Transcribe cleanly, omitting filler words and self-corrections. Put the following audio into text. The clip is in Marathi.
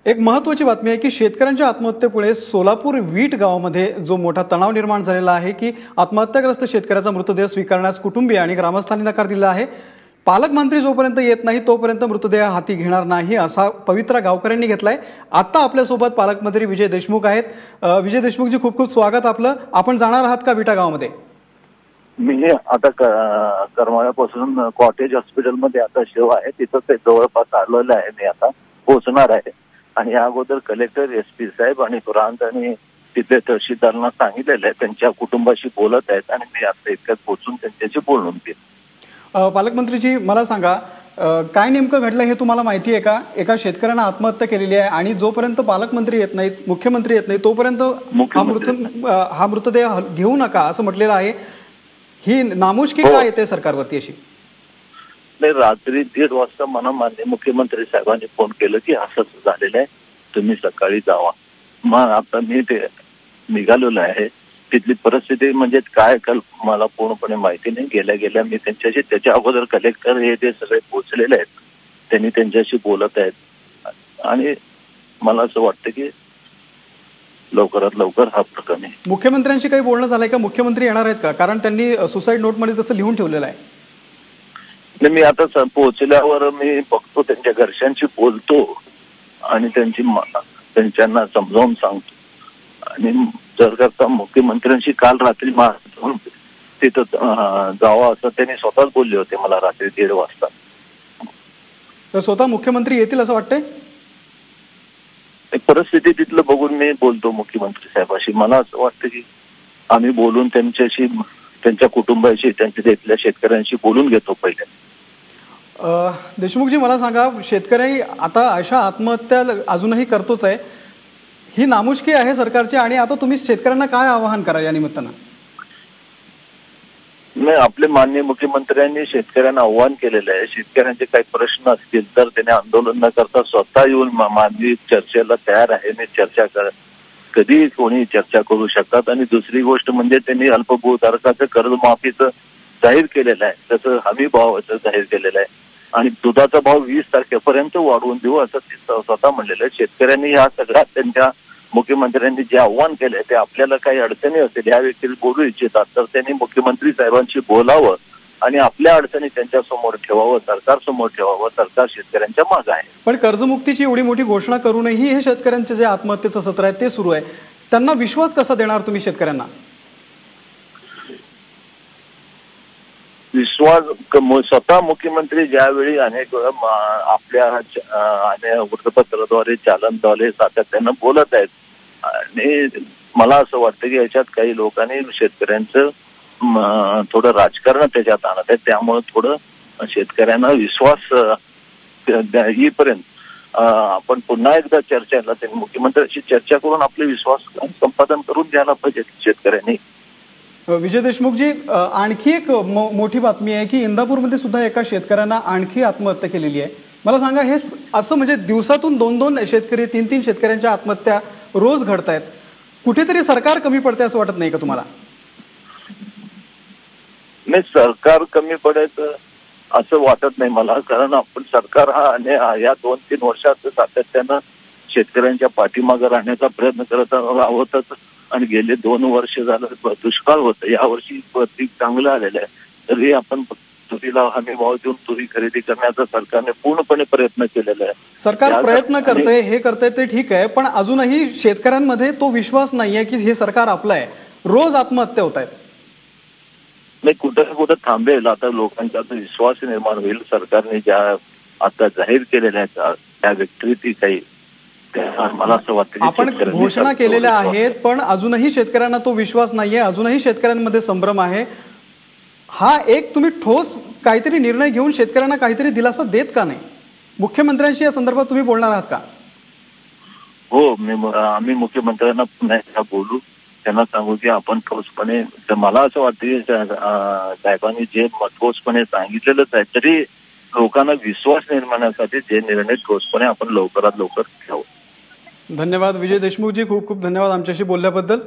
एक महत्त्वाची बातमी आहे की शेतकऱ्यांच्या आत्महत्येपुढे सोलापूर वीट गावामध्ये जो मोठा तणाव निर्माण झालेला आहे की आत्महत्याग्रस्त शेतकऱ्याचा मृतदेह स्वीकारण्यास कुटुंबीय आणि ग्रामस्थांनी नकार दिला आहे। पालकमंत्री जोपर्यंत येत नाही तोपर्यंत मृतदेह हाती घेणार नाही असा पवित्रा गावकऱ्यांनी घेतलाय। आता आपल्यासोबत पालकमंत्री विजय देशमुख आहेत। विजय देशमुख जी, खूप खूप स्वागत आपलं। आपण जाणार आहात का विटा गावामध्ये? मी आता करमाळ्यापासून कॉटेज हॉस्पिटलमध्ये आता सेवा आहे, तिथं ते जवळपास आलेलं आहे। मी आता पोहोचणार आहे आणि या अगोदर कलेक्टर, एसपी साहेब आणि प्रांत आणि तिथले तहसीलदारांना सांगितलेलं आहे, त्यांच्या कुटुंबाशी बोलत आहेत आणि मी आता इतक्यात पोहोचून त्यांच्याशी बोलून घेईन। पालकमंत्रीजी, मला सांगा, काय नेमकं घडलं हे तुम्हाला माहिती आहे का? एका शेतकऱ्यानं आत्महत्या केलेली आहे आणि जोपर्यंत पालकमंत्री येत नाहीत, मुख्यमंत्री येत नाही तोपर्यंत हा मृतदेह घेऊ नका असं म्हटलेलं आहे। ही नामुष्की काय येते सरकारवरती अशी? नाही, रात्री 1:30 वाजता मला माननीय मुख्यमंत्री साहेबांनी फोन केलं की असंच झालेलं आहे, तुम्ही सकाळी जावा। मग आता मी ते निघालेलो आहे। तिथली परिस्थिती म्हणजे काय काल मला पूर्णपणे माहिती नाही। गेल्या मी त्यांच्याशी, त्याच्या अगोदर कलेक्टर हे ते सगळे पोहोचलेले आहेत, त्यांनी त्यांच्याशी बोलत आहेत आणि मला असं वाटतं की लवकरात लवकर हा प्रकरण आहे। मुख्यमंत्र्यांशी काही बोलणं झालंय का? मुख्यमंत्री येणार आहेत का? कारण त्यांनी सुसाईड नोटमध्ये तसं लिहून ठेवलेलं आहे। नाही, मी आता पोहोचल्यावर मी बघतो, त्यांच्या घरच्यांशी बोलतो आणि त्यांच्यांना समजावून सांगतो आणि जर का मुख्यमंत्र्यांशी काल रात्री तिथं जावं असं त्यांनी स्वतःच बोलले होते मला रात्री 1:30 वाजता। तर स्वतः मुख्यमंत्री येतील असं वाटतंय? परिस्थिती तिथलं बघून मी बोलतो मुख्यमंत्री साहेबांशी। मला असं वाटतं की आम्ही बोलून त्यांच्याशी, त्यांच्या कुटुंबाशी, त्यांच्या इथल्या शेतकऱ्यांशी बोलून घेतो पहिले। देशमुखजी, मला सांगा, शेतकरी आता अशा आत्महत्या अजूनही करतोच आहे, ही नामुष्की आहे सरकारची, आणि आता तुम्ही शेतकऱ्यांना काय आवाहन करा या निमित्तानं? नाही, आपले माननीय मुख्यमंत्र्यांनी शेतकऱ्यांना आव्हान केलेलं आहे, शेतकऱ्यांचे काही प्रश्न असतील तर त्यांनी आंदोलन न करता स्वतः येऊन मानवी चर्चेला तयार आहे। मी चर्चा कधी कोणी चर्चा करू शकतात। आणि दुसरी गोष्ट म्हणजे त्यांनी अल्पभूधारकाचं कर्जमाफीचं जाहीर केलेलं आहे, त्याचं हमी भावाचं जाहीर केलेलं आहे आणि दुधाचा भाव 20 तारखेपर्यंत वाढवून देऊ असं ते स्वतः म्हणलेलं आहे। शेतकऱ्यांनी ह्या सगळ्यात त्यांच्या मुख्यमंत्र्यांनी जे आव्हान केलंय ते आपल्याला काही अडचणी असतील या व्यक्ती बोलू इच्छितात तर त्यांनी मुख्यमंत्री साहेबांशी बोलावं आणि आपल्या अडचणी त्यांच्या समोर ठेवावं, सरकार समोर ठेवावं। सरकार शेतकऱ्यांच्या मागे आहे। पण कर्जमुक्तीची एवढी मोठी घोषणा करूनही हे शेतकऱ्यांचे जे आत्महत्येचं सत्र आहे ते सुरू आहे, त्यांना विश्वास कसा देणार तुम्ही शेतकऱ्यांना? विश्वास स्वतः मुख्यमंत्री ज्यावेळी अनेक आपल्या वृत्तपत्राद्वारे, चालनद्वारे सातत्यानं बोलत आहेत आणि मला असं वाटतं की याच्यात काही लोकांनी शेतकऱ्यांचं थोडं राजकारण त्याच्यात आणत आहे, त्यामुळे थोडं शेतकऱ्यांना विश्वास येईपर्यंत आपण पुन्हा एकदा चर्चेला त्यांनी मुख्यमंत्र्यांशी चर्चा करून आपले विश्वास संपादन करून द्यायला पाहिजे शेतकऱ्यांनी। विजय देशमुखजी, आणखी एक मोठी बातमी आहे की इंदापूरमध्ये सुद्धा एका शेतकऱ्यानं आणखी आत्महत्या केलेली आहे। मला सांगा, हे असं म्हणजे दिवसातून 2-2 शेतकरी, 3-3 शेतकऱ्यांच्या आत्महत्या रोज घडत आहेत, कुठेतरी सरकार कमी पडते असं वाटत नाही का तुम्हाला? नाही, सरकार कमी पडायचं असं वाटत नाही मला, कारण आपण सरकार हा या 2-3 वर्षात सातत्यानं शेतकऱ्यांच्या पाठीमागे राहण्याचा प्रयत्न करत आहोतच आणि गेले 2 वर्ष झालं दुष्काळ होतं, यावर्षी पीक चांगलं आलेलं आहे, तरी आपण तुरीला हमी भाव देऊन तुरी खरेदी करण्याचा सरकारने पूर्णपणे प्रयत्न केलेला आहे। सरकार प्रयत्न करतंय, हे करतंय ते ठीक आहे, पण अजूनही शेतकऱ्यांमध्ये तो विश्वास नाहीये की हे सरकार आपलं आहे। रोज आत्महत्या होत आहेत। नाही, कुठं कुठं थांबेल, आता लोकांचा विश्वास निर्माण होईल। सरकारने ज्या आता जाहीर केलेल्या आहेत त्या व्यक्ती काही मला असं वाटतं आपण घोषणा केलेल्या आहेत, पण अजूनही शेतकऱ्यांना तो विश्वास नाहीये, अजूनही शेतकऱ्यांमध्ये संभ्रम आहे। हा एक तुम्ही ठोस काहीतरी निर्णय घेऊन शेतकऱ्यांना काहीतरी दिलासा देत का नाही? मुख्यमंत्र्यांशी या संदर्भात तुम्ही बोलणार आहात का? हो, आम्ही मुख्यमंत्र्यांना पुन्हा एकदा बोलू, त्यांना सांगू की आपण ठोसपणे, मला असं वाटतं की साहेबांनी जे ठोसपणे सांगितलेलंच आहे, तरी लोकांना विश्वास निर्माणासाठी जे निर्णय ठोसपणे आपण लवकरात लवकर घ्यावं। धन्यवाद विजय देशमुखजी, खूप खूप धन्यवाद आमच्याशी बोलल्याबद्दल।